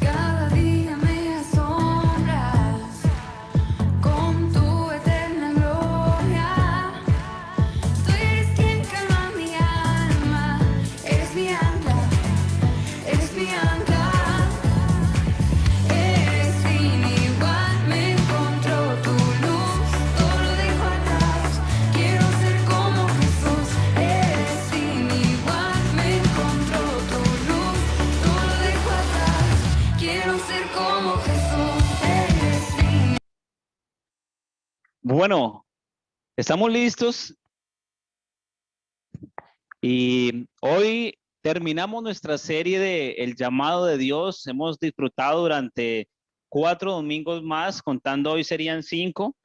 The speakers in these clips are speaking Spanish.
Cada día me asombras con tu eterna gloria. Tú eres quien calma mi alma, eres mi ancla, eres mi ancla. Eres sin igual, me encontró tu luz, todo lo dejo atrás. Quiero ser como Jesús. Eres sin igual, me encontró tu luz, todo lo dejo atrás. Quiero ser como Jesús. Eres sin. Bueno, estamos listos y hoy terminamos nuestra serie de El llamado de Dios. Hemos disfrutado durante 4 domingos más, contando hoy serían 5,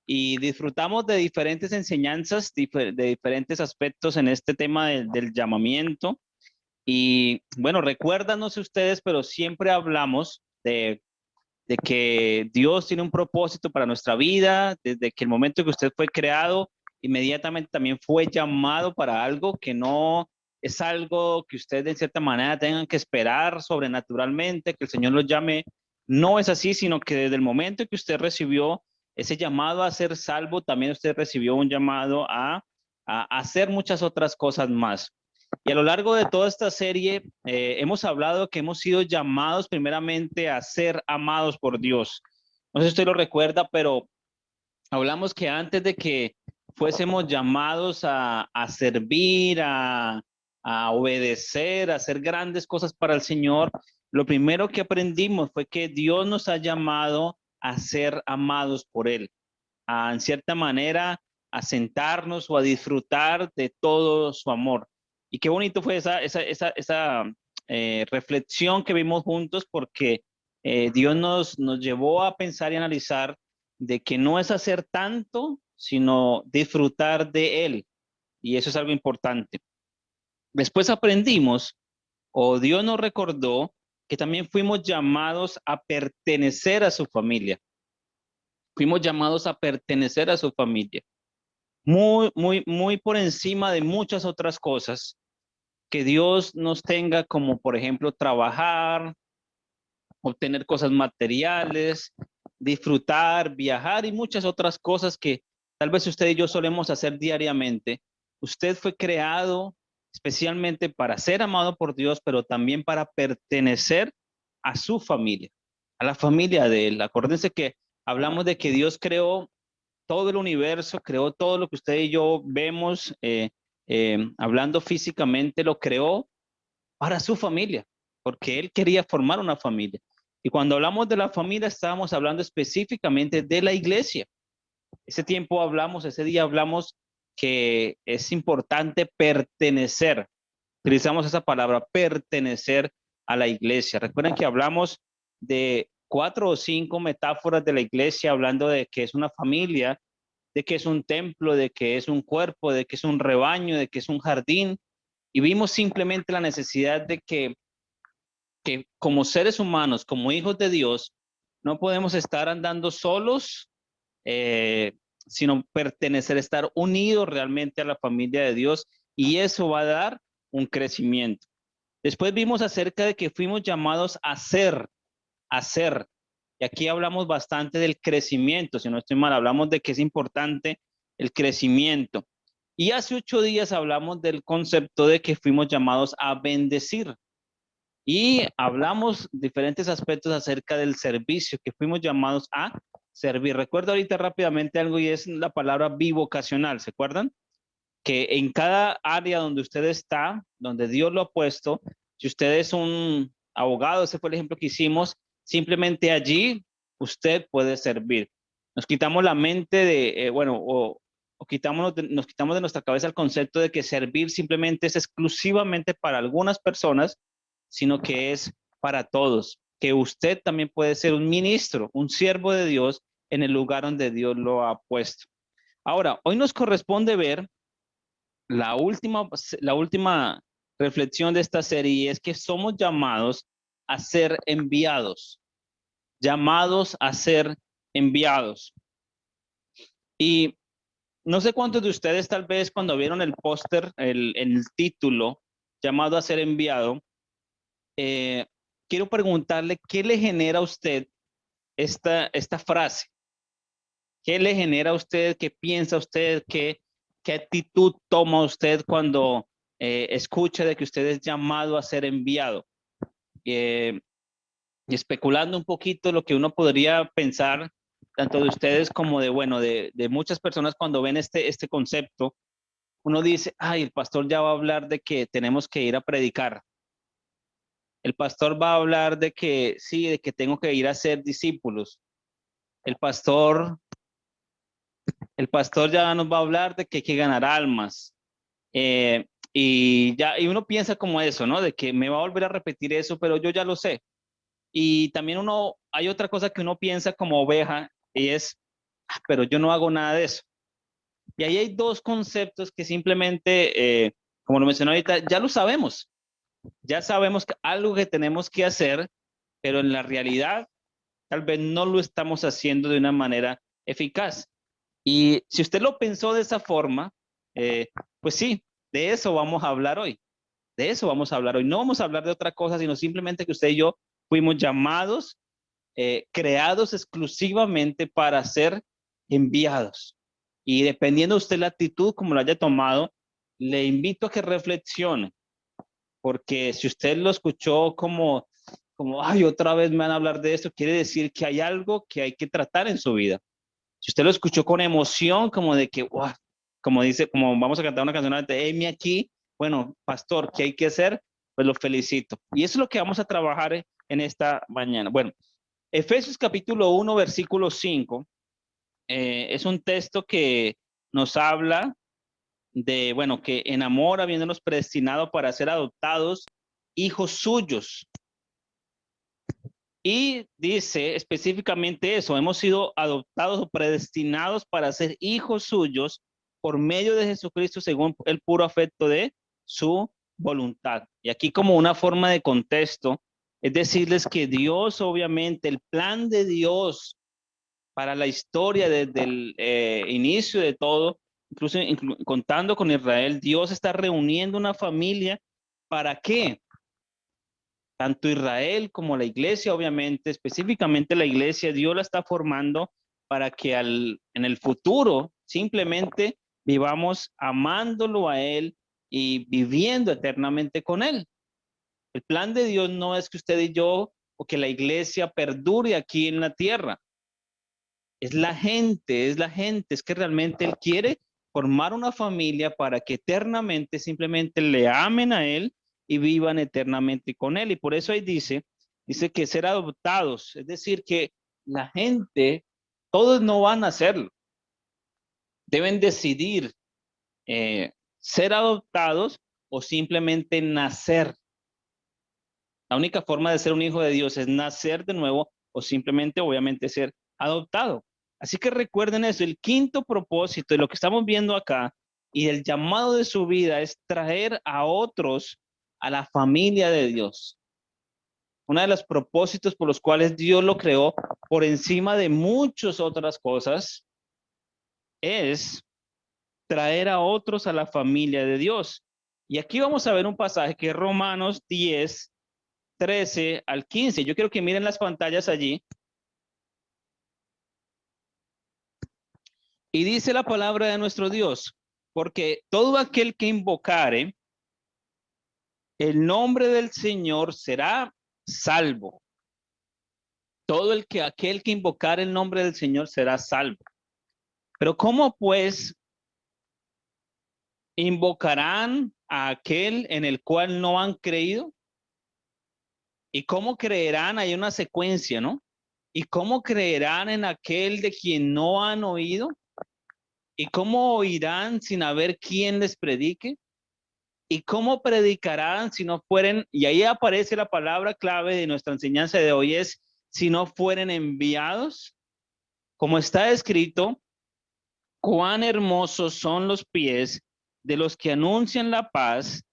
y disfrutamos de diferentes enseñanzas, de diferentes aspectos en este tema del llamamiento. Y bueno, recuerdan, no sé ustedes, pero siempre hablamos de que Dios tiene un propósito para nuestra vida, desde que el momento que usted fue creado, inmediatamente también fue llamado para algo que no es algo que usted de cierta manera tengan que esperar sobrenaturalmente, que el Señor lo llame. No es así, sino que desde el momento que usted recibió ese llamado a ser salvo, también usted recibió un llamado a hacer muchas otras cosas más. Y a lo largo de toda esta serie hemos hablado que hemos sido llamados primeramente a ser amados por Dios. No sé si usted lo recuerda, pero hablamos que antes de que fuésemos llamados a servir, a obedecer, a hacer grandes cosas para el Señor, lo primero que aprendimos fue que Dios nos ha llamado a ser amados por Él, a en cierta manera a sentarnos o a disfrutar de todo su amor. Y qué bonito fue esa reflexión que vimos juntos, porque Dios nos llevó a pensar y analizar de que no es hacer tanto, sino disfrutar de Él. Y eso es algo importante. Después aprendimos, o Dios nos recordó, que también fuimos llamados a pertenecer a su familia. Fuimos llamados a pertenecer a su familia. Muy, muy, muy por encima de muchas otras cosas que Dios nos tenga, como por ejemplo trabajar, obtener cosas materiales, disfrutar, viajar y muchas otras cosas que tal vez usted y yo solemos hacer diariamente. Usted fue creado especialmente para ser amado por Dios, pero también para pertenecer a su familia, a la familia de Él. Acuérdense que hablamos de que Dios creó todo el universo, creó todo lo que usted y yo vemos, hablando físicamente, lo creó para su familia, porque Él quería formar una familia. Y cuando hablamos de la familia, estábamos hablando específicamente de la iglesia. Ese tiempo hablamos, ese día hablamos que es importante pertenecer. Utilizamos esa palabra, pertenecer a la iglesia. Recuerden que hablamos de 4 o 5 metáforas de la iglesia, hablando de que es una familia, de que es un templo, de que es un cuerpo, de que es un rebaño, de que es un jardín. Y vimos simplemente la necesidad de que como seres humanos, como hijos de Dios, no podemos estar andando solos, eh, sino pertenecer, estar unidos realmente a la familia de Dios, y eso va a dar un crecimiento. Después vimos acerca de que fuimos llamados a ser, a ser. Y aquí hablamos bastante del crecimiento, si no estoy mal, hablamos de que es importante el crecimiento. Y hace 8 días hablamos del concepto de que fuimos llamados a bendecir. Y hablamos diferentes aspectos acerca del servicio, que fuimos llamados a servir. Recuerdo ahorita rápidamente algo, y es la palabra bivocacional, ¿se acuerdan? Que en cada área donde usted está, donde Dios lo ha puesto, si usted es un abogado, ese fue el ejemplo que hicimos, simplemente allí usted puede servir. Nos quitamos la mente de, nos quitamos de nuestra cabeza el concepto de que servir simplemente es exclusivamente para algunas personas, sino que es para todos, que usted también puede ser un ministro, un siervo de Dios en el lugar donde Dios lo ha puesto. Ahora, hoy nos corresponde ver la última, la última reflexión de esta serie, es que somos llamados a ser enviados, llamados a ser enviados. Y no sé cuántos de ustedes tal vez cuando vieron el póster, el título llamado a ser enviado, eh, quiero preguntarle qué le genera a usted esta frase. ¿Qué le genera a usted? ¿Qué piensa usted? ¿Qué actitud toma usted cuando escucha de que usted es llamado a ser enviado? Eh, y especulando un poquito lo que uno podría pensar, tanto de ustedes como de, bueno, de muchas personas cuando ven este concepto, uno dice, ay, el pastor ya va a hablar de que tenemos que ir a predicar. El pastor va a hablar de que sí, de que tengo que ir a ser discípulos. El pastor, el pastor ya nos va a hablar de que hay que ganar almas. Y uno piensa como eso, ¿no? De que me va a volver a repetir eso, pero yo ya lo sé. Y también hay otra cosa que uno piensa como oveja y es, "Ah, pero yo no hago nada de eso". Y ahí hay dos conceptos que simplemente, como lo mencioné ahorita, ya lo sabemos. Ya sabemos que algo que tenemos que hacer, pero en la realidad tal vez no lo estamos haciendo de una manera eficaz. Y si usted lo pensó de esa forma, pues sí, de eso vamos a hablar hoy. De eso vamos a hablar hoy. No vamos a hablar de otra cosa, sino simplemente que usted y yo fuimos llamados, creados exclusivamente para ser enviados. Y dependiendo de usted la actitud, como lo haya tomado, le invito a que reflexione, porque si usted lo escuchó como, ay, otra vez me van a hablar de esto, quiere decir que hay algo que hay que tratar en su vida. Si usted lo escuchó con emoción, como de que, wow, como dice, como vamos a cantar una canción de Amy aquí, bueno, pastor, ¿qué hay que hacer? Pues lo felicito. Y eso es lo que vamos a trabajar en esta mañana. Bueno, Efesios capítulo 1, versículo 5, es un texto que nos habla de, bueno, que en amor habiéndonos predestinado para ser adoptados hijos suyos. Y dice específicamente eso, hemos sido adoptados o predestinados para ser hijos suyos por medio de Jesucristo según el puro afecto de su voluntad. Y aquí como una forma de contexto, es decirles que Dios, obviamente, el plan de Dios para la historia desde el inicio de todo, incluso contando con Israel, Dios está reuniendo una familia. ¿Para qué? Tanto Israel como la iglesia, obviamente, específicamente la iglesia, Dios la está formando para que en el futuro simplemente vivamos amándolo a Él y viviendo eternamente con Él. El plan de Dios no es que usted y yo o que la iglesia perdure aquí en la tierra. Es que realmente Él quiere formar una familia para que eternamente simplemente le amen a Él y vivan eternamente con Él. Y por eso ahí dice que ser adoptados, es decir, que la gente, todos no van a hacerlo, deben decidir ser adoptados o simplemente nacer. La única forma de ser un hijo de Dios es nacer de nuevo o simplemente, obviamente, ser adoptado. Así que recuerden eso, el quinto propósito de lo que estamos viendo acá y el llamado de su vida es traer a otros a la familia de Dios. Uno de los propósitos por los cuales Dios lo creó por encima de muchas otras cosas es traer a otros a la familia de Dios. Y aquí vamos a ver un pasaje que es Romanos 10, 13 al 15. Yo quiero que miren las pantallas allí. Y dice la palabra de nuestro Dios, porque todo aquel que invocare el nombre del Señor será salvo. Aquel que invocare el nombre del Señor será salvo. Pero ¿cómo pues invocarán a aquel en el cual no han creído? ¿Y cómo creerán? Hay una secuencia, ¿no? ¿Y cómo creerán en aquel de quien no han oído? ¿Y cómo oirán sin haber quien les predique? ¿Y cómo predicarán si no fueren? Y ahí aparece la palabra clave de nuestra enseñanza de hoy es, si no fueren enviados. Como está escrito, cuán hermosos son los pies de los que anuncian la paz,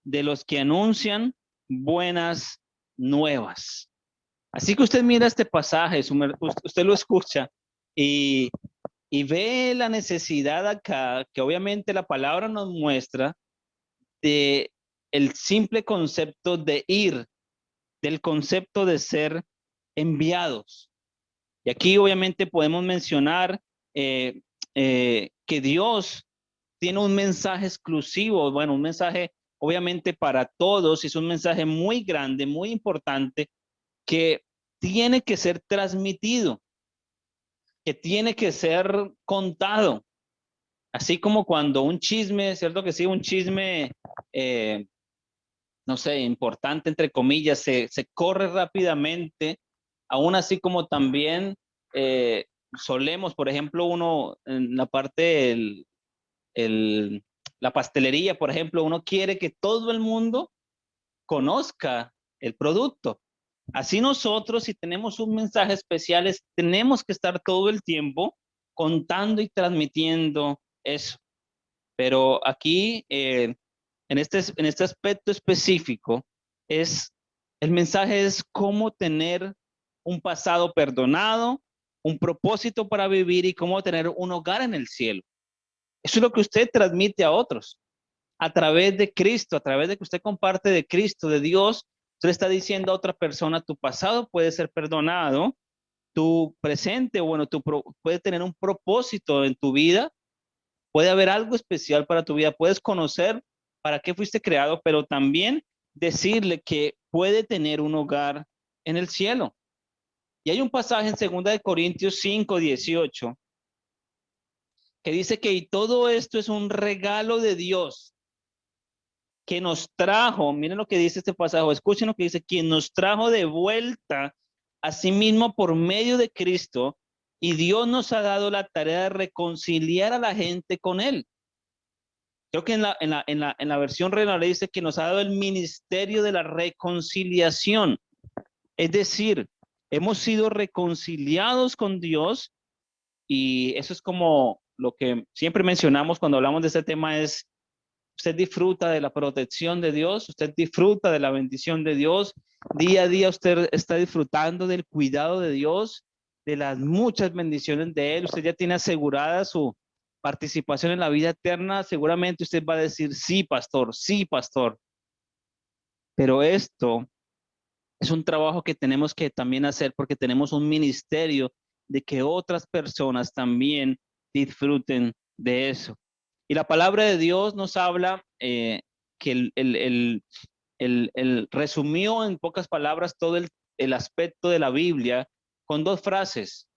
de los que anuncian buenas nuevas. Así que usted mira este pasaje, usted lo escucha y y ve la necesidad acá, que obviamente la palabra nos muestra, de el simple concepto de ir, del concepto de ser enviados. Y aquí obviamente podemos mencionar eh, que Dios tiene un mensaje exclusivo, bueno, un mensaje obviamente para todos, es un mensaje muy grande, muy importante, que tiene que ser transmitido, que tiene que ser contado. Así como cuando un chisme, ¿cierto que sí? Un chisme, eh, no sé, importante, entre comillas, se corre rápidamente, aún así como también eh, solemos, por ejemplo, uno en la parte el- la pastelería, por ejemplo, uno quiere que todo el mundo conozca el producto. Así nosotros, si tenemos un mensaje especial, tenemos que estar todo el tiempo contando y transmitiendo eso. Pero aquí, en este aspecto específico, es, el mensaje es cómo tener un pasado perdonado, un propósito para vivir y cómo tener un hogar en el cielo. Eso es lo que usted transmite a otros a través de Cristo, a través de que usted comparte de Cristo, de Dios. Usted está diciendo a otra persona, tu pasado puede ser perdonado, tu presente, bueno, puede tener un propósito en tu vida, puede haber algo especial para tu vida, puedes conocer para qué fuiste creado, pero también decirle que puede tener un hogar en el cielo. Y hay un pasaje en 2 Corintios 5:18 que dice que y todo esto es un regalo de Dios que nos trajo, miren lo que dice este pasaje, escuchen lo que dice, quien nos trajo de vuelta a sí mismo por medio de Cristo, y Dios nos ha dado la tarea de reconciliar a la gente con Él. Creo que en la versión Reina le dice que nos ha dado el ministerio de la reconciliación. Es decir, hemos sido reconciliados con Dios y eso es como lo que siempre mencionamos cuando hablamos de este tema es, usted disfruta de la protección de Dios, usted disfruta de la bendición de Dios, día a día usted está disfrutando del cuidado de Dios, de las muchas bendiciones de Él, usted ya tiene asegurada su participación en la vida eterna, seguramente usted va a decir, sí, pastor, pero esto es un trabajo que tenemos que también hacer porque tenemos un ministerio de que otras personas también disfruten de eso. Y la palabra de Dios nos habla que el resumió en pocas palabras todo el aspecto de la Biblia con dos frases,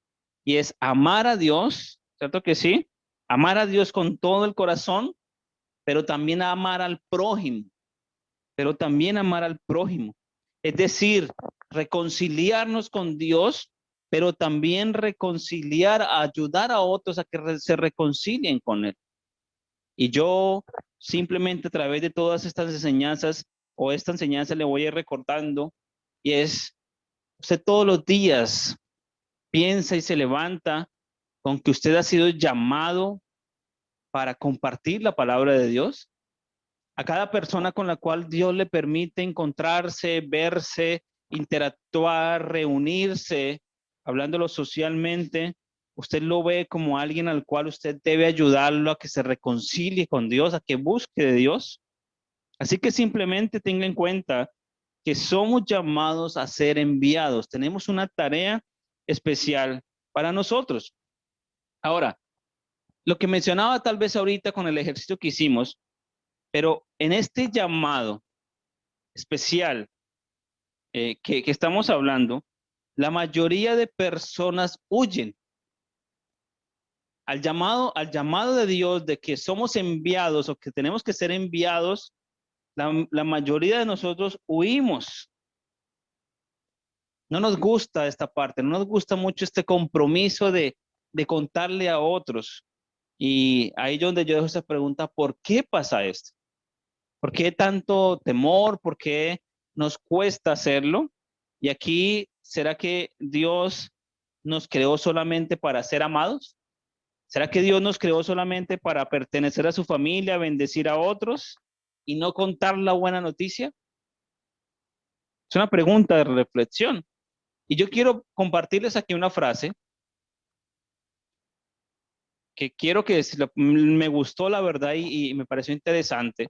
y es amar a Dios, ¿cierto que sí? Amar a Dios con todo el corazón, pero también amar al prójimo, pero también amar al prójimo. Es decir, reconciliarnos con Dios, pero también reconciliar, ayudar a otros a que se reconcilien con Él. Y yo simplemente a través de todas estas enseñanzas o esta enseñanza le voy a ir recordando y es, usted todos los días piensa y se levanta con que usted ha sido llamado para compartir la palabra de Dios. A cada persona con la cual Dios le permite encontrarse, verse, interactuar, reunirse, hablándolo socialmente, usted lo ve como alguien al cual usted debe ayudarlo a que se reconcilie con Dios, a que busque de Dios. Así que simplemente tenga en cuenta que somos llamados a ser enviados. Tenemos una tarea especial para nosotros. Ahora, lo que mencionaba tal vez ahorita con el ejercicio que hicimos, pero en este llamado especial que estamos hablando, la mayoría de personas huyen al llamado de Dios de que somos enviados o que tenemos que ser enviados. La mayoría de nosotros huimos. No nos gusta esta parte, no nos gusta mucho este compromiso de contarle a otros. Y ahí es donde yo dejo esa pregunta, ¿por qué pasa esto? ¿Por qué tanto temor? ¿Por qué nos cuesta hacerlo? Y aquí, ¿será que Dios nos creó solamente para ser amados? ¿Será que Dios nos creó solamente para pertenecer a su familia, bendecir a otros y no contar la buena noticia? Es una pregunta de reflexión. Y yo quiero compartirles aquí una frase que quiero que me gustó la verdad y me pareció interesante.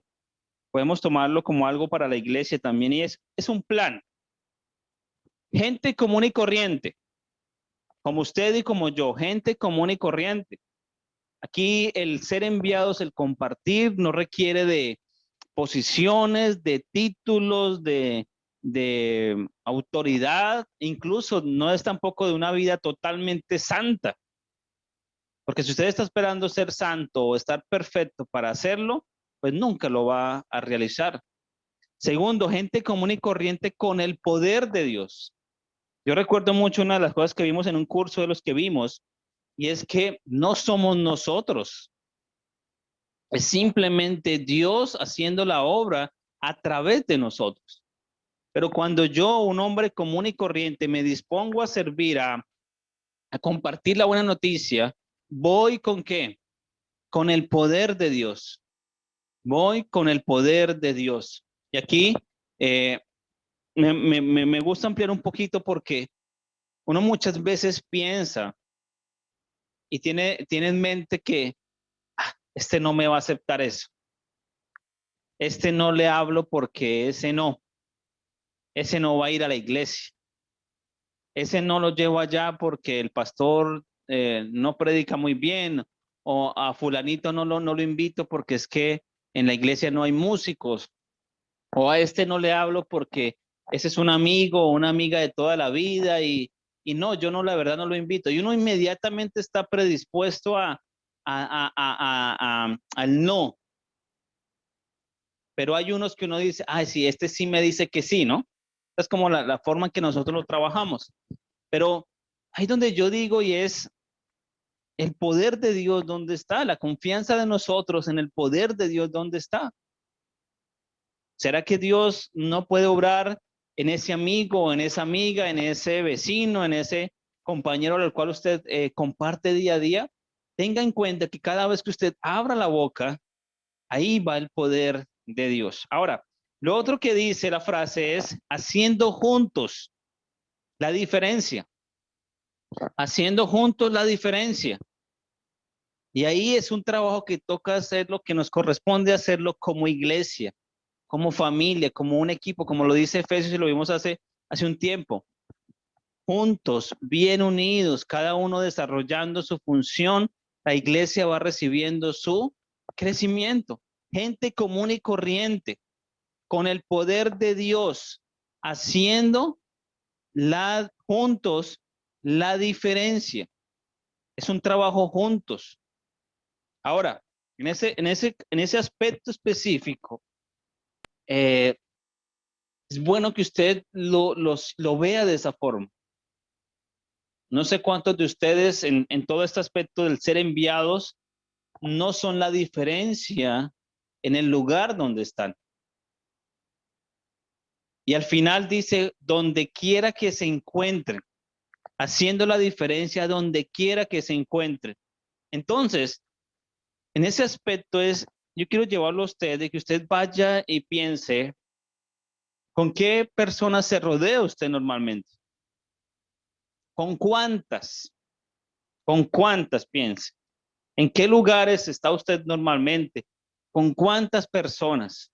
Podemos tomarlo como algo para la iglesia también y es un plan. Gente común y corriente, como usted y como yo, gente común y corriente. Aquí el ser enviados, el compartir, no requiere de posiciones, de títulos, de autoridad, incluso no es tampoco de una vida totalmente santa. Porque si usted está esperando ser santo o estar perfecto para hacerlo, pues nunca lo va a realizar. Segundo, gente común y corriente con el poder de Dios. Yo recuerdo mucho una de las cosas que vimos en un curso de los que vimos, y es que no somos nosotros, es simplemente Dios haciendo la obra a través de nosotros. Pero cuando yo, un hombre común y corriente, me dispongo a servir, a compartir la buena noticia, voy con qué? Con el poder de Dios. Voy con el poder de Dios. Y aquí eh, me gusta ampliar un poquito porque uno muchas veces piensa y tiene en mente que este no me va a aceptar eso. Este no le hablo porque ese no va a ir a la iglesia. Ese no lo llevo allá porque el pastor no predica muy bien o a fulanito no lo invito porque es que en la iglesia no hay músicos o a este no le hablo porque ese es un amigo o una amiga de toda la vida y no, yo no, la verdad no lo invito. Y uno inmediatamente está predispuesto al no, pero hay unos que uno dice, ay, sí, este sí me dice que sí, ¿no? Es como la forma en que nosotros lo trabajamos. Pero ahí donde yo digo y es el poder de Dios, ¿dónde está? La confianza de nosotros en el poder de Dios, ¿dónde está? ¿Será que Dios no puede obrar en ese amigo, en esa amiga, en ese vecino, en ese compañero al cual usted comparte día a día? Tenga en cuenta que cada vez que usted abra la boca, ahí va el poder de Dios. Ahora, lo otro que dice la frase es haciendo juntos la diferencia. Haciendo juntos la diferencia. Y ahí es un trabajo que toca hacerlo, que nos corresponde hacerlo como iglesia, como familia, como un equipo, como lo dice Efesios y lo vimos hace un tiempo. Juntos, bien unidos, cada uno desarrollando su función, la iglesia va recibiendo su crecimiento. Gente común y corriente, con el poder de Dios, haciendo juntos la diferencia. Es un trabajo juntos. Ahora, en ese aspecto específico, eh, es bueno que usted lo vea de esa forma. No sé cuántos de ustedes en todo este aspecto del ser enviados no son la diferencia en el lugar donde están. Y al final dice, donde quiera que se encuentren, haciendo la diferencia donde quiera que se encuentren. Entonces, en ese aspecto yo quiero llevarlo a usted de que usted vaya y piense, ¿con qué personas se rodea usted normalmente? ¿Con cuántas? ¿Con cuántas piense? ¿En qué lugares está usted normalmente? ¿Con cuántas personas?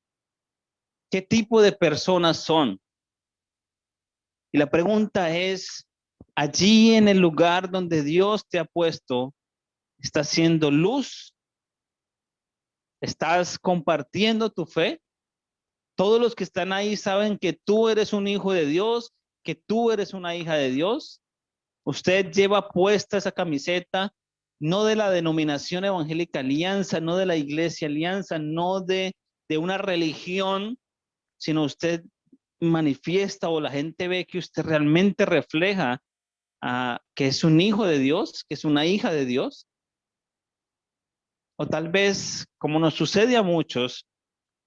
¿Qué tipo de personas son? Y la pregunta es, allí en el lugar donde Dios te ha puesto, ¿estás siendo luz? ¿Estás compartiendo tu fe? Todos los que están ahí saben que tú eres un hijo de Dios, que tú eres una hija de Dios. Usted lleva puesta esa camiseta, no de la denominación evangélica Alianza, no de la iglesia Alianza, no de una religión, sino usted manifiesta o la gente ve que usted realmente refleja que es un hijo de Dios, que es una hija de Dios. O tal vez, como nos sucede a muchos,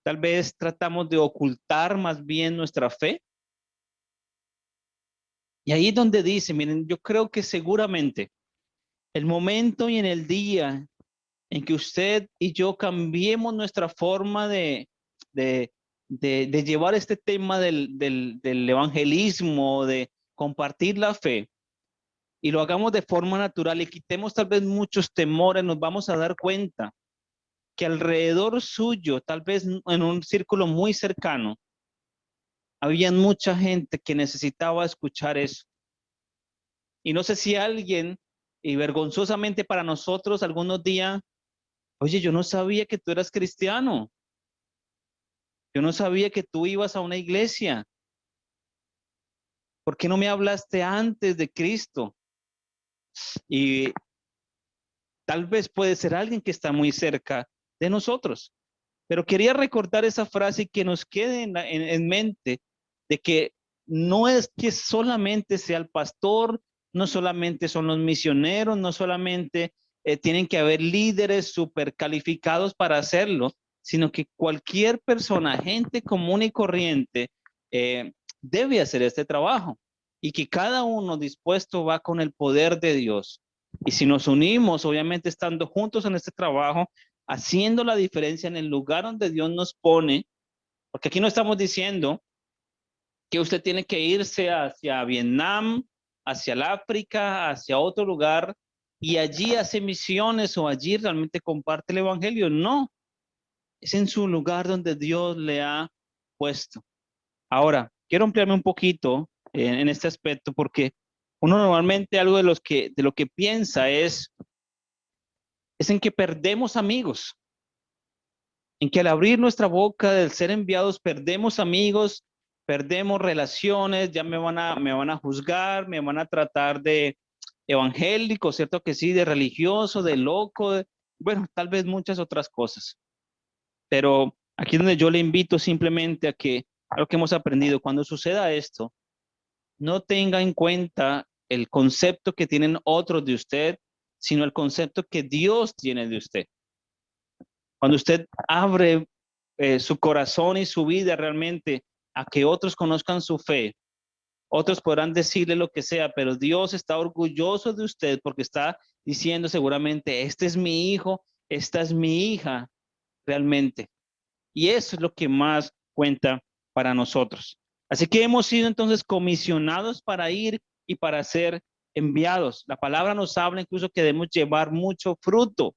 tal vez tratamos de ocultar más bien nuestra fe. Y ahí es donde dice, miren, yo creo que seguramente el momento y en el día en que usted y yo cambiemos nuestra forma de, de llevar este tema del evangelismo, de compartir la fe, y lo hagamos de forma natural y quitemos tal vez muchos temores, nos vamos a dar cuenta que alrededor suyo, tal vez en un círculo muy cercano, había mucha gente que necesitaba escuchar eso. Y no sé si alguien, y vergonzosamente para nosotros, algunos días, oye, yo no sabía que tú eras cristiano, yo no sabía que tú ibas a una iglesia, ¿por qué no me hablaste antes de Cristo? Y tal vez puede ser alguien que está muy cerca de nosotros. Pero quería recordar esa frase y que nos quede en mente de que no es que solamente sea el pastor, no solamente son los misioneros, no solamente tienen que haber líderes súper calificados para hacerlo, sino que cualquier persona, gente común y corriente, eh, debe hacer este trabajo y que cada uno dispuesto va con el poder de Dios. Y si nos unimos, obviamente estando juntos en este trabajo, haciendo la diferencia en el lugar donde Dios nos pone, porque aquí no estamos diciendo que usted tiene que irse hacia Vietnam, hacia el África, hacia otro lugar y allí hace misiones o allí realmente comparte el evangelio. No, es en su lugar donde Dios le ha puesto. Ahora, quiero ampliarme un poquito en este aspecto porque uno normalmente algo de lo que piensa es en que perdemos amigos, en que al abrir nuestra boca del ser enviados perdemos amigos, perdemos relaciones, ya me van a juzgar, me van a tratar de evangélico, ¿cierto que sí? De religioso, de loco, bueno, tal vez muchas otras cosas. Pero aquí es donde yo le invito simplemente a lo que hemos aprendido, cuando suceda esto, no tenga en cuenta el concepto que tienen otros de usted, sino el concepto que Dios tiene de usted. Cuando usted abre su corazón y su vida realmente a que otros conozcan su fe, otros podrán decirle lo que sea, pero Dios está orgulloso de usted porque está diciendo seguramente, este es mi hijo, esta es mi hija realmente. Y eso es lo que más cuenta para nosotros. Así que hemos sido entonces comisionados para ir y para ser enviados. La palabra nos habla incluso que debemos llevar mucho fruto,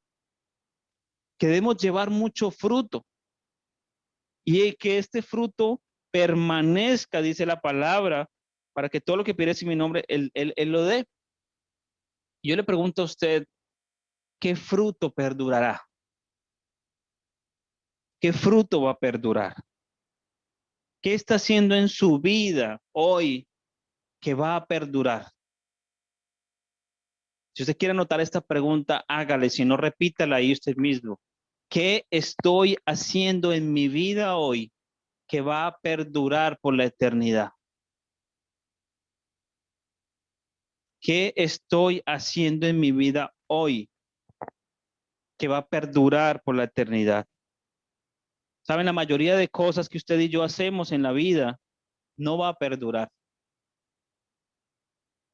que debemos llevar mucho fruto. Y que este fruto permanezca, dice la palabra, para que todo lo que pide en mi nombre, él lo dé. Yo le pregunto a usted, ¿qué fruto perdurará? ¿Qué fruto va a perdurar? ¿Qué está haciendo en su vida hoy que va a perdurar? Si usted quiere anotar esta pregunta, hágale, si no, repítala ahí usted mismo. ¿Qué estoy haciendo en mi vida hoy que va a perdurar por la eternidad? ¿Qué estoy haciendo en mi vida hoy que va a perdurar por la eternidad? Saben, la mayoría de cosas que usted y yo hacemos en la vida no va a perdurar.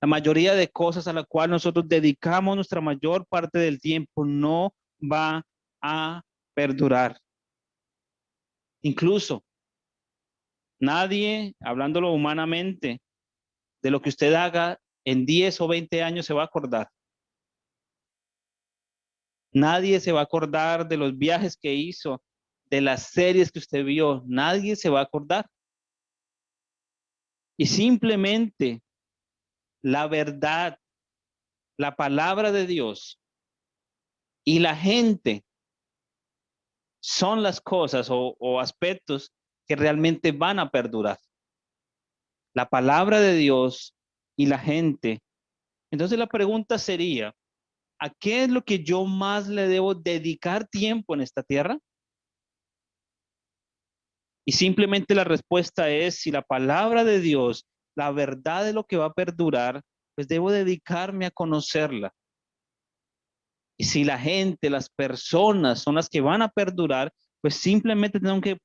La mayoría de cosas a la cual nosotros dedicamos nuestra mayor parte del tiempo no va a perdurar. Incluso nadie, hablándolo humanamente, de lo que usted haga en 10 o 20 años se va a acordar. Nadie se va a acordar de los viajes que hizo, de las series que usted vio. Nadie se va a acordar. Y simplemente la verdad, la palabra de Dios y la gente son las cosas o aspectos que realmente van a perdurar. La palabra de Dios y la gente. Entonces la pregunta sería, ¿a qué es lo que yo más le debo dedicar tiempo en esta tierra? Y simplemente la respuesta es, si la palabra de Dios, la verdad de lo que va a perdurar, pues debo dedicarme a conocerla. Y si la gente, las personas son las que van a perdurar, pues simplemente tengo que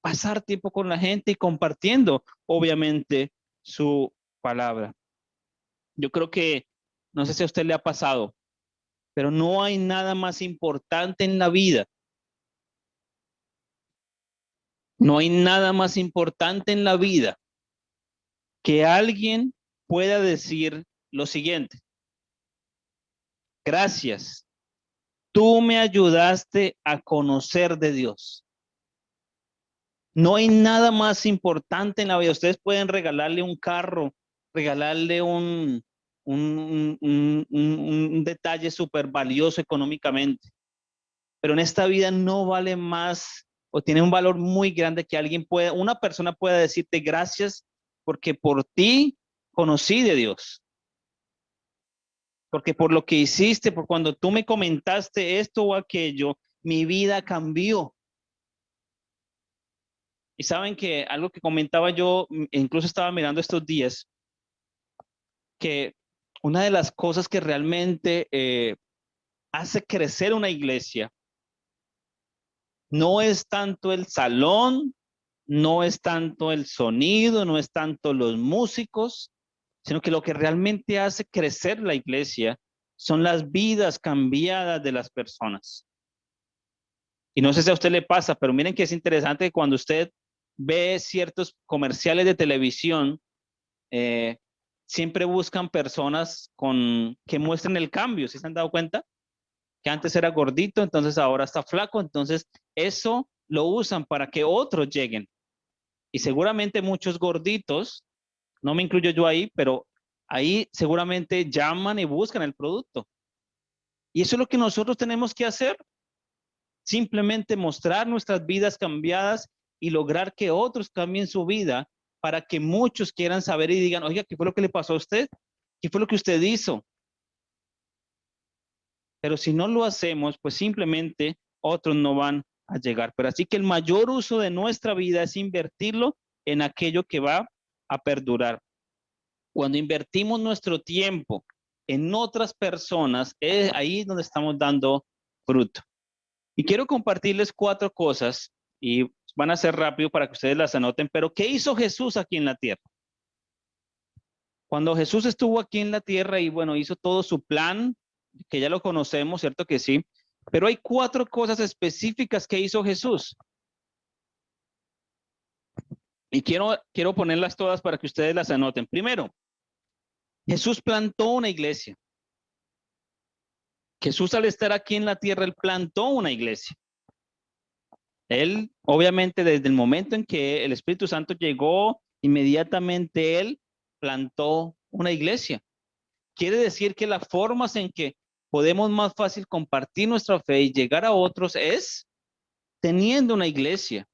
pasar tiempo con la gente y compartiendo, obviamente, su palabra. Yo creo que, no sé si a usted le ha pasado, pero no hay nada más importante en la vida. No hay nada más importante en la vida que alguien pueda decir lo siguiente. Gracias. Tú me ayudaste a conocer de Dios. No hay nada más importante en la vida. Ustedes pueden regalarle un carro, regalarle un detalle súper valioso económicamente, pero en esta vida no vale más o tiene un valor muy grande que una persona pueda decirte gracias porque por ti conocí de Dios, porque por lo que hiciste, por cuando tú me comentaste esto o aquello, mi vida cambió. Y saben que algo que comentaba yo, incluso estaba mirando estos días, que una de las cosas que realmente hace crecer una iglesia no es tanto el salón, no es tanto el sonido, no es tanto los músicos, sino que lo que realmente hace crecer la iglesia son las vidas cambiadas de las personas. Y no sé si a usted le pasa, pero miren que es interesante que cuando usted ve ciertos comerciales de televisión, eh, siempre buscan personas que muestren el cambio. ¿Sí se han dado cuenta? Que antes era gordito, entonces ahora está flaco, entonces eso lo usan para que otros lleguen. Y seguramente muchos gorditos, no me incluyo yo ahí, pero ahí seguramente llaman y buscan el producto. Y eso es lo que nosotros tenemos que hacer, simplemente mostrar nuestras vidas cambiadas y lograr que otros cambien su vida para que muchos quieran saber y digan, oiga, ¿qué fue lo que le pasó a usted? ¿Qué fue lo que usted hizo? Pero si no lo hacemos, pues simplemente otros no van a llegar. Pero así que el mayor uso de nuestra vida es invertirlo en aquello que va a perdurar. Cuando invertimos nuestro tiempo en otras personas, es ahí donde estamos dando fruto. Y quiero compartirles 4 cosas y van a ser rápido para que ustedes las anoten, pero ¿qué hizo Jesús aquí en la tierra? Cuando Jesús estuvo aquí en la tierra y bueno, hizo todo su plan, que ya lo conocemos, ¿cierto que sí? Pero hay 4 cosas específicas que hizo Jesús. Y quiero ponerlas todas para que ustedes las anoten. Primero, Jesús plantó una iglesia. Jesús al estar aquí en la tierra, él plantó una iglesia. Él, obviamente, desde el momento en que el Espíritu Santo llegó, inmediatamente él plantó una iglesia. Quiere decir que las formas en que podemos más fácil compartir nuestra fe y llegar a otros es teniendo una iglesia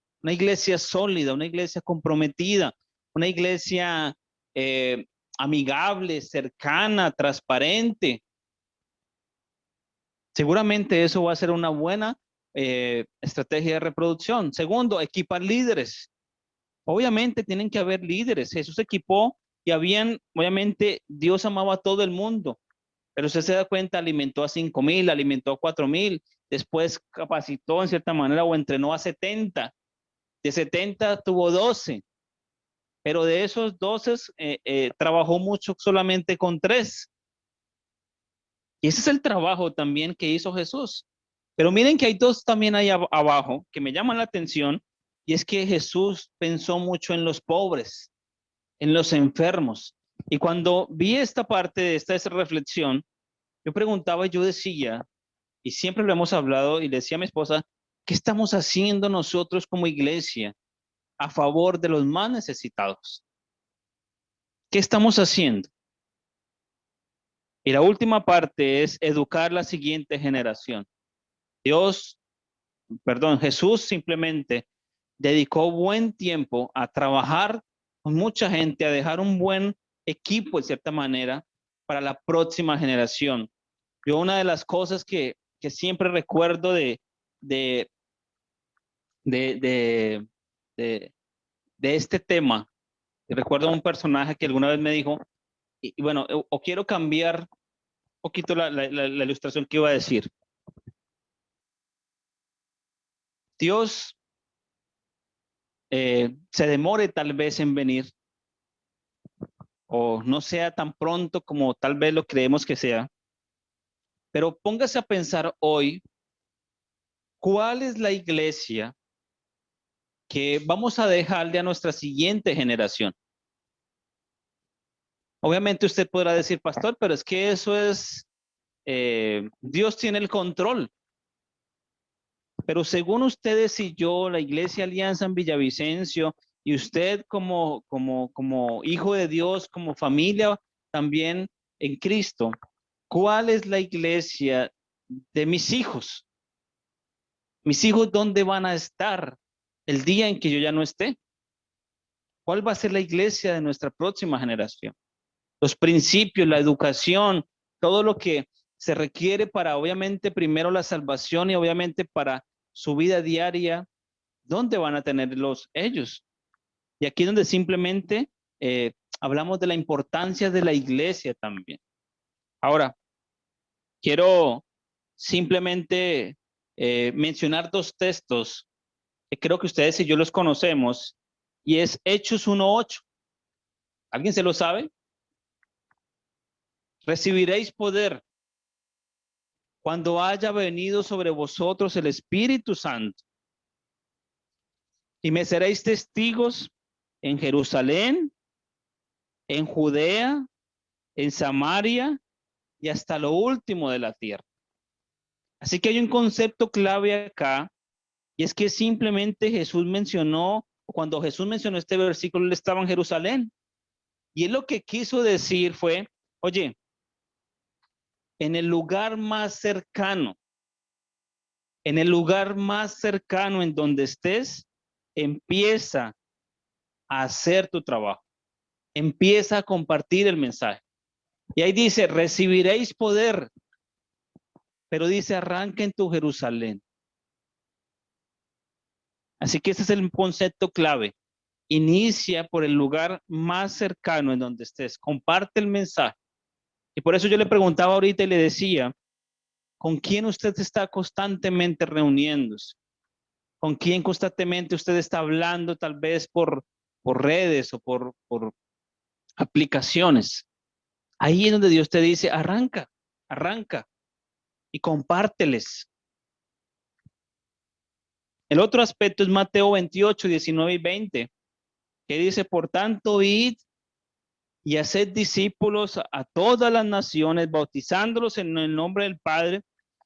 sólida, una iglesia comprometida, una iglesia amigable, cercana, transparente. Seguramente eso va a ser una buena estrategia de reproducción. Segundo, equipar líderes. Obviamente tienen que haber líderes. Jesús equipó y obviamente Dios amaba a todo el mundo, pero usted se da cuenta, alimentó a 5,000, alimentó a 4,000, después capacitó en cierta manera o entrenó a 70. De 70 tuvo 12, pero de esos 12 trabajó mucho solamente con 3. Y ese es el trabajo también que hizo Jesús. Pero miren que hay 2 también ahí abajo que me llaman la atención, y es que Jesús pensó mucho en los pobres, en los enfermos. Y cuando vi esta parte de esta reflexión, yo preguntaba, yo decía, y siempre lo hemos hablado, y le decía a mi esposa, ¿qué estamos haciendo nosotros como iglesia a favor de los más necesitados? ¿Qué estamos haciendo? Y la última parte es educar la siguiente generación. Jesús simplemente dedicó buen tiempo a trabajar con mucha gente, a dejar un buen equipo, de cierta manera, para la próxima generación. Yo una de las cosas que siempre recuerdo de, de, de, de, de este tema, y recuerdo a un personaje que alguna vez me dijo, y bueno, o quiero cambiar un poquito la ilustración que iba a decir. Dios se demore tal vez en venir, o no sea tan pronto como tal vez lo creemos que sea, pero póngase a pensar hoy, ¿cuál es la iglesia que vamos a dejarle a nuestra siguiente generación? Obviamente usted podrá decir, pastor, pero es que eso es Dios tiene el control. Pero según ustedes y yo, la Iglesia Alianza en Villavicencio, y usted como hijo de Dios, como familia también en Cristo, ¿cuál es la iglesia de mis hijos? Mis hijos, ¿dónde van a estar el día en que yo ya no esté? ¿Cuál va a ser la iglesia de nuestra próxima generación? Los principios, la educación, todo lo que se requiere para, obviamente, primero la salvación y obviamente para su vida diaria, ¿dónde van a tenerlos ellos? Y aquí es donde simplemente hablamos de la importancia de la iglesia también. Ahora, quiero simplemente mencionar dos textos que creo que ustedes y yo los conocemos, y es Hechos 1:8. ¿Alguien se lo sabe? Recibiréis poder cuando haya venido sobre vosotros el Espíritu Santo, y me seréis testigos en Jerusalén, en Judea, en Samaria y hasta lo último de la tierra. Así que hay un concepto clave acá, y es que simplemente Jesús mencionó, cuando Jesús mencionó este versículo, él estaba en Jerusalén. Y él lo que quiso decir fue, oye, en el lugar más cercano, en el lugar más cercano en donde estés, empieza a hacer tu trabajo, empieza a compartir el mensaje. Y ahí dice, recibiréis poder, pero dice, arranca en tu Jerusalén. Así que ese es el concepto clave. Inicia por el lugar más cercano en donde estés, comparte el mensaje. Y por eso yo le preguntaba ahorita y le decía, ¿con quién usted está constantemente reuniéndose? ¿Con quién constantemente usted está hablando tal vez por redes o por aplicaciones? Ahí es donde Dios te dice, arranca, arranca y compárteles. El otro aspecto es Mateo 28, 19 y 20, que dice, por tanto, id y haced discípulos a todas las naciones, bautizándolos en el nombre del Padre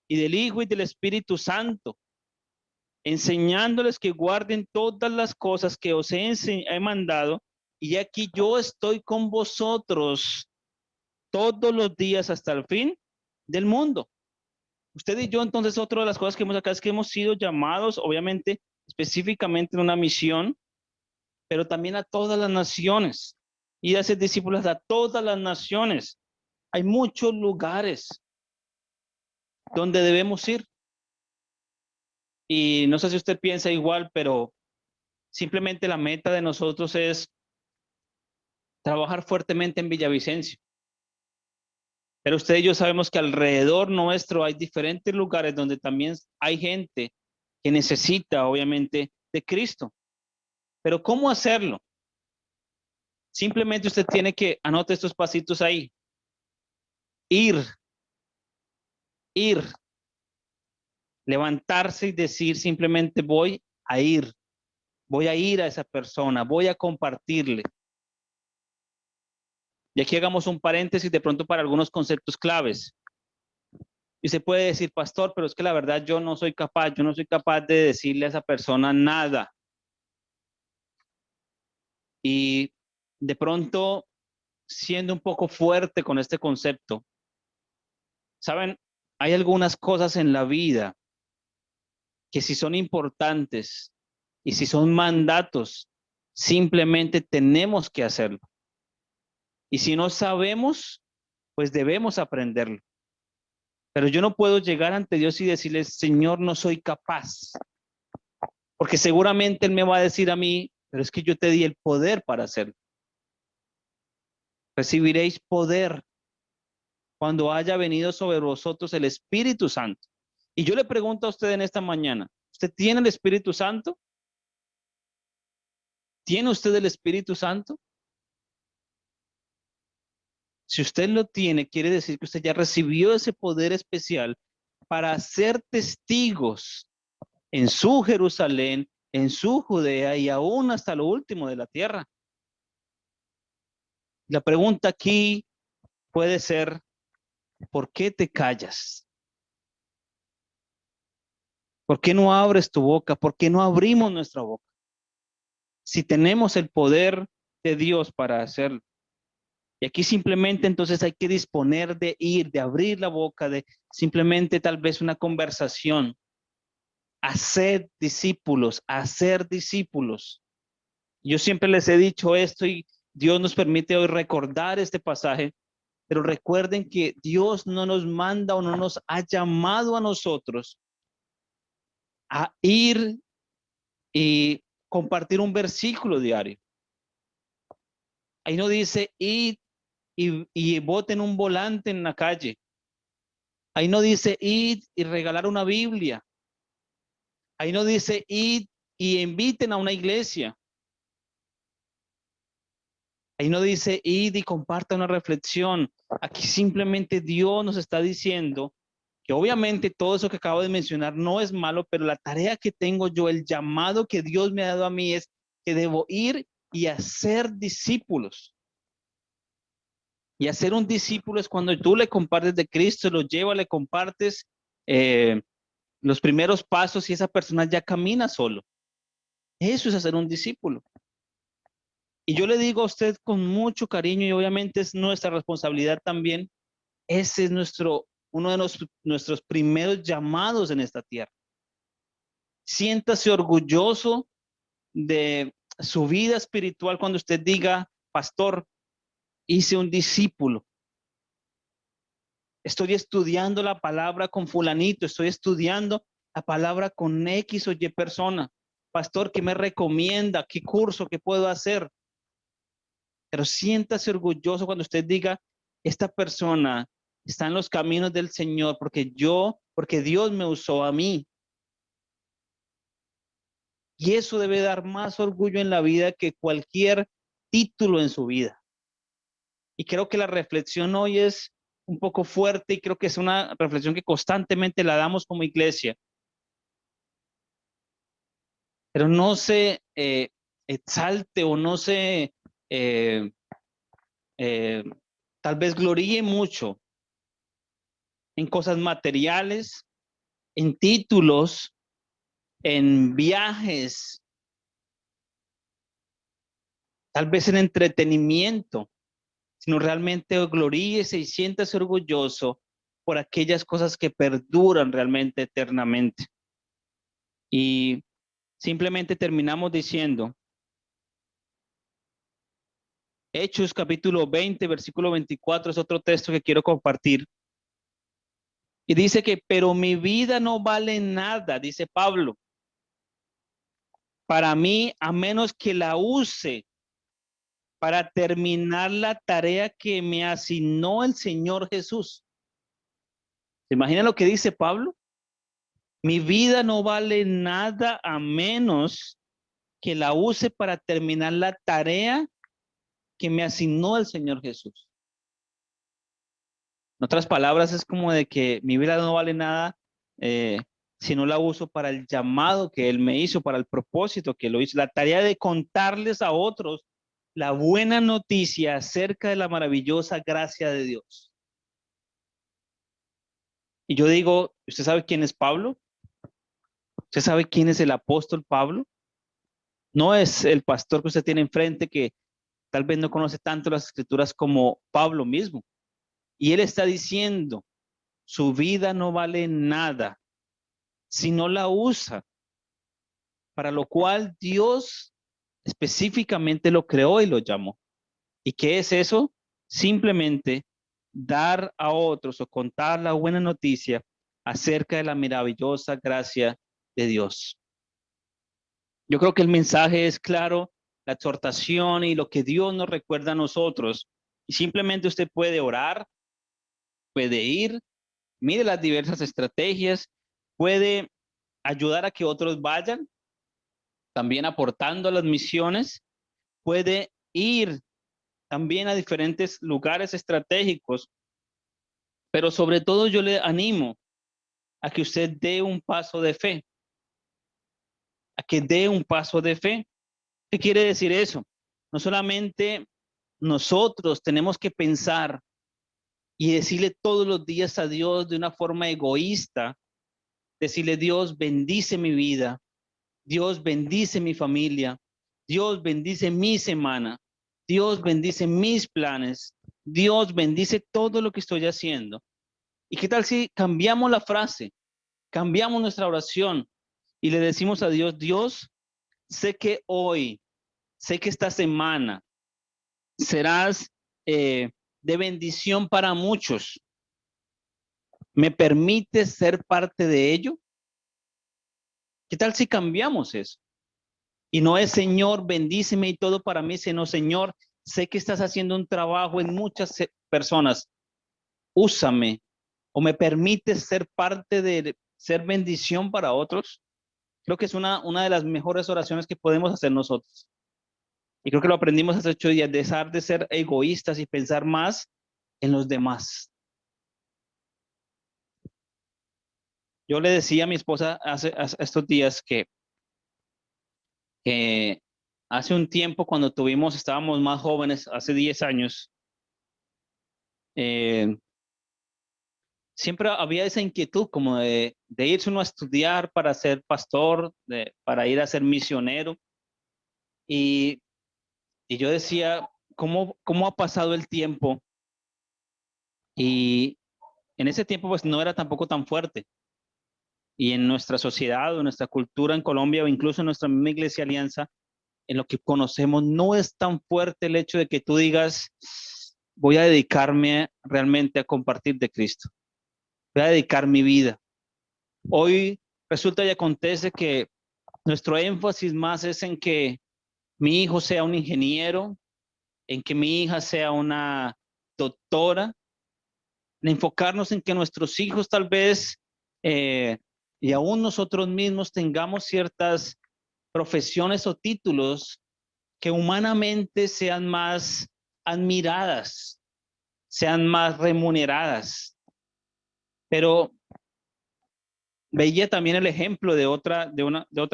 y del Hijo y del Espíritu Santo, enseñándoles que guarden todas las cosas que os he mandado, y aquí yo estoy con vosotros todos los días hasta el fin del mundo. Usted y yo, entonces, otra de las cosas que hemos acá es que hemos sido llamados, obviamente, específicamente en una misión, pero también a todas las naciones, y hacer discípulos a todas las naciones. Hay muchos lugares donde debemos ir. Y no sé si usted piensa igual, pero simplemente la meta de nosotros es trabajar fuertemente en Villavicencio. Pero usted y yo sabemos que alrededor nuestro hay diferentes lugares donde también hay gente que necesita, obviamente, de Cristo. Pero ¿cómo hacerlo? Simplemente usted tiene que anotar estos pasitos ahí. Ir, ir, levantarse y decir simplemente voy a ir a esa persona, voy a compartirle. Y aquí hagamos un paréntesis de pronto para algunos conceptos claves. Y se puede decir, pastor, pero es que la verdad yo no soy capaz de decirle a esa persona nada. Y de pronto, siendo un poco fuerte con este concepto, ¿saben? Hay algunas cosas en la vida que si son importantes y si son mandatos, simplemente tenemos que hacerlo. Y si no sabemos, pues debemos aprenderlo. Pero yo no puedo llegar ante Dios y decirle, Señor, no soy capaz. Porque seguramente Él me va a decir a mí, pero es que yo te di el poder para hacerlo. Recibiréis poder cuando haya venido sobre vosotros el Espíritu Santo. Y yo le pregunto a usted en esta mañana, ¿usted tiene el Espíritu Santo? ¿Tiene usted el Espíritu Santo? Si usted lo tiene, quiere decir que usted ya recibió ese poder especial para ser testigos en su Jerusalén, en su Judea y aún hasta lo último de la tierra. La pregunta aquí puede ser, ¿por qué te callas? ¿Por qué no abres tu boca? ¿Por qué no abrimos nuestra boca? Si tenemos el poder de Dios para hacerlo. Y aquí simplemente entonces hay que disponer de ir, de abrir la boca, de simplemente tal vez una conversación, hacer discípulos, hacer discípulos. Yo siempre les he dicho esto y Dios nos permite hoy recordar este pasaje, pero recuerden que Dios no nos manda o no nos ha llamado a nosotros a ir y compartir un versículo diario. Ahí no dice id y boten un volante en la calle. Ahí no dice id y regalar una Biblia. Ahí no dice id y inviten a una iglesia. Ahí no dice id y comparta una reflexión. Aquí simplemente Dios nos está diciendo que obviamente todo eso que acabo de mencionar no es malo, pero la tarea que tengo yo, el llamado que Dios me ha dado a mí es que debo ir y hacer discípulos. Y hacer un discípulo es cuando tú le compartes de Cristo, lo llevas, le compartes eh, los primeros pasos y esa persona ya camina solo. Eso es hacer un discípulo. Y yo le digo a usted con mucho cariño y obviamente es nuestra responsabilidad también. Ese es uno de nuestros primeros llamados en esta tierra. Siéntase orgulloso de su vida espiritual cuando usted diga, pastor, hice un discípulo. Estoy estudiando la palabra con fulanito, estoy estudiando la palabra con X o Y persona. Pastor, ¿qué me recomienda? ¿Qué curso? ¿Qué puedo hacer? Pero siéntase orgulloso cuando usted diga, esta persona está en los caminos del Señor porque Dios me usó a mí. Y eso debe dar más orgullo en la vida que cualquier título en su vida. Y creo que la reflexión hoy es un poco fuerte y creo que es una reflexión que constantemente la damos como iglesia. Pero no se exalte o no se eh, eh, tal vez gloríe mucho en cosas materiales, en títulos, en viajes, tal vez en entretenimiento, sino realmente gloríese y siéntase orgulloso por aquellas cosas que perduran realmente eternamente. Y simplemente terminamos diciendo, Hechos capítulo 20, versículo 24 es otro texto que quiero compartir. Y dice que, pero mi vida no vale nada, dice Pablo, para mí, a menos que la use para terminar la tarea que me asignó el Señor Jesús. ¿Se imagina lo que dice Pablo? Mi vida no vale nada a menos que la use para terminar la tarea que me asignó el Señor Jesús. En otras palabras, es como de que mi vida no vale nada eh, si no la uso para el llamado que Él me hizo, para el propósito que lo hizo, la tarea de contarles a otros la buena noticia acerca de la maravillosa gracia de Dios. Y yo digo, ¿usted sabe quién es Pablo? ¿Usted sabe quién es el apóstol Pablo? No es el pastor que usted tiene enfrente que tal vez no conoce tanto las escrituras como Pablo mismo. Y él está diciendo, su vida no vale nada si no la usa, para lo cual Dios específicamente lo creó y lo llamó. ¿Y qué es eso? Simplemente dar a otros o contar la buena noticia acerca de la maravillosa gracia de Dios. Yo creo que el mensaje es claro, la exhortación y lo que Dios nos recuerda a nosotros. Y simplemente usted puede orar, puede ir, mire las diversas estrategias, puede ayudar a que otros vayan, también aportando a las misiones, puede ir también a diferentes lugares estratégicos, pero sobre todo yo le animo a que usted dé un paso de fe, a que dé un paso de fe. ¿Qué quiere decir eso? No solamente nosotros tenemos que pensar y decirle todos los días a Dios de una forma egoísta, decirle: Dios, bendice mi vida, Dios, bendice mi familia, Dios, bendice mi semana, Dios, bendice mis planes, Dios, bendice todo lo que estoy haciendo. ¿Y qué tal si cambiamos la frase, cambiamos nuestra oración y le decimos a Dios: Dios, sé que hoy, sé que esta semana serás de bendición para muchos. ¿Me permites ser parte de ello? ¿Qué tal si cambiamos eso? Y no es: Señor, bendíceme y todo para mí, sino: Señor, sé que estás haciendo un trabajo en muchas personas. Úsame o me permites ser parte de ser bendición para otros. Creo que es una de las mejores oraciones que podemos hacer nosotros. Y creo que lo aprendimos hace 8 días: dejar de ser egoístas y pensar más en los demás. Yo le decía a mi esposa hace estos días que hace un tiempo, cuando estábamos más jóvenes, hace 10 años, eh, siempre había esa inquietud como de irse uno a estudiar para ser pastor, para ir a ser misionero. Y, y yo decía: ¿cómo ha pasado el tiempo? Y en ese tiempo pues no era tampoco tan fuerte. Y en nuestra sociedad o en nuestra cultura en Colombia o incluso en nuestra misma iglesia Alianza, en lo que conocemos, no es tan fuerte el hecho de que tú digas: voy a dedicarme realmente a compartir de Cristo, voy a dedicar mi vida. Hoy resulta y acontece que nuestro énfasis más es en que mi hijo sea un ingeniero, en que mi hija sea una doctora, en enfocarnos en que nuestros hijos tal vez y aún nosotros mismos tengamos ciertas profesiones o títulos que humanamente sean más admiradas, sean más remuneradas. Pero veía también el ejemplo de otra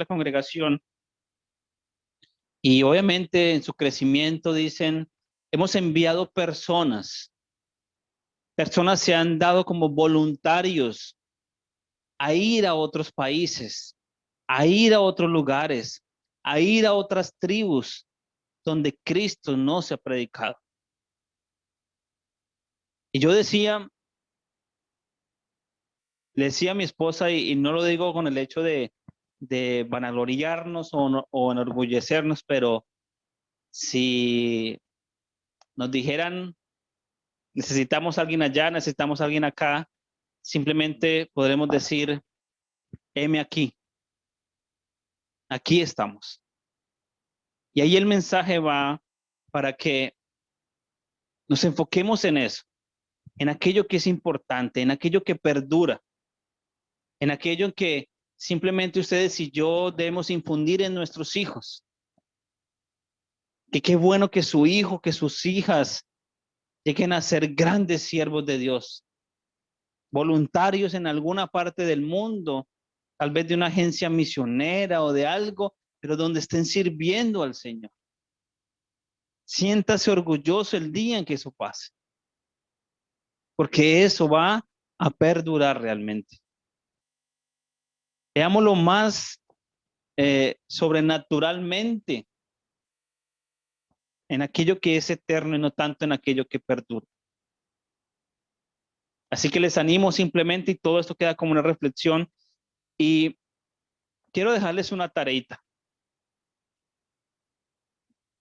congregación, y obviamente en su crecimiento dicen: hemos enviado personas se han dado como voluntarios a ir a otros países, a ir a otros lugares, a ir a otras tribus donde Cristo no se ha predicado. Y yo le decía a mi esposa, y no lo digo con el hecho de vanagloriarnos o enorgullecernos, pero si nos dijeran: necesitamos a alguien allá, necesitamos a alguien acá, simplemente podremos decir: heme aquí, aquí estamos. Y ahí el mensaje va para que nos enfoquemos en eso, en aquello que es importante, en aquello que perdura, en aquello en que simplemente ustedes y yo debemos infundir en nuestros hijos. Que qué bueno que su hijo, que sus hijas lleguen a ser grandes siervos de Dios, voluntarios en alguna parte del mundo, tal vez de una agencia misionera o de algo, pero donde estén sirviendo al Señor. Siéntase orgulloso el día en que eso pase, porque eso va a perdurar realmente. Veámoslo más sobrenaturalmente en aquello que es eterno y no tanto en aquello que perdura. Así que les animo simplemente, y todo esto queda como una reflexión, y quiero dejarles una tareita.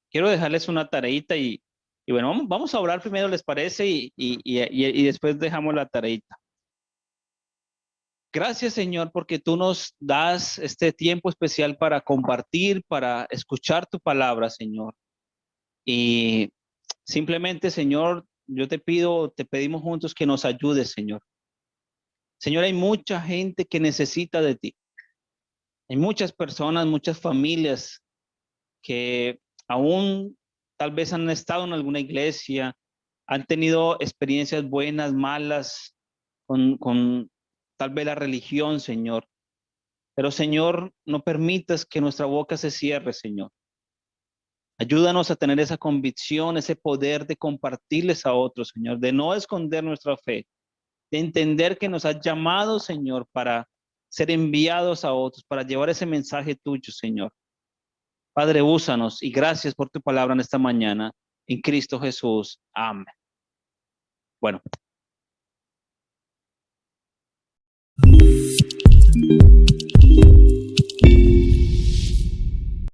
Quiero dejarles una tareita y bueno, vamos a orar primero, ¿les parece? Y después dejamos la tareita. Gracias, Señor, porque tú nos das este tiempo especial para compartir, para escuchar tu palabra, Señor. Y simplemente, Señor, yo te pedimos juntos que nos ayudes, Señor. Señor, hay mucha gente que necesita de ti. Hay muchas personas, muchas familias que aún tal vez han estado en alguna iglesia, han tenido experiencias buenas, malas, con tal vez la religión, Señor. Pero, Señor, no permitas que nuestra boca se cierre, Señor. Ayúdanos a tener esa convicción, ese poder de compartirles a otros, Señor, de no esconder nuestra fe, de entender que nos has llamado, Señor, para ser enviados a otros, para llevar ese mensaje tuyo, Señor. Padre, úsanos y gracias por tu palabra en esta mañana. En Cristo Jesús. Amén. Bueno.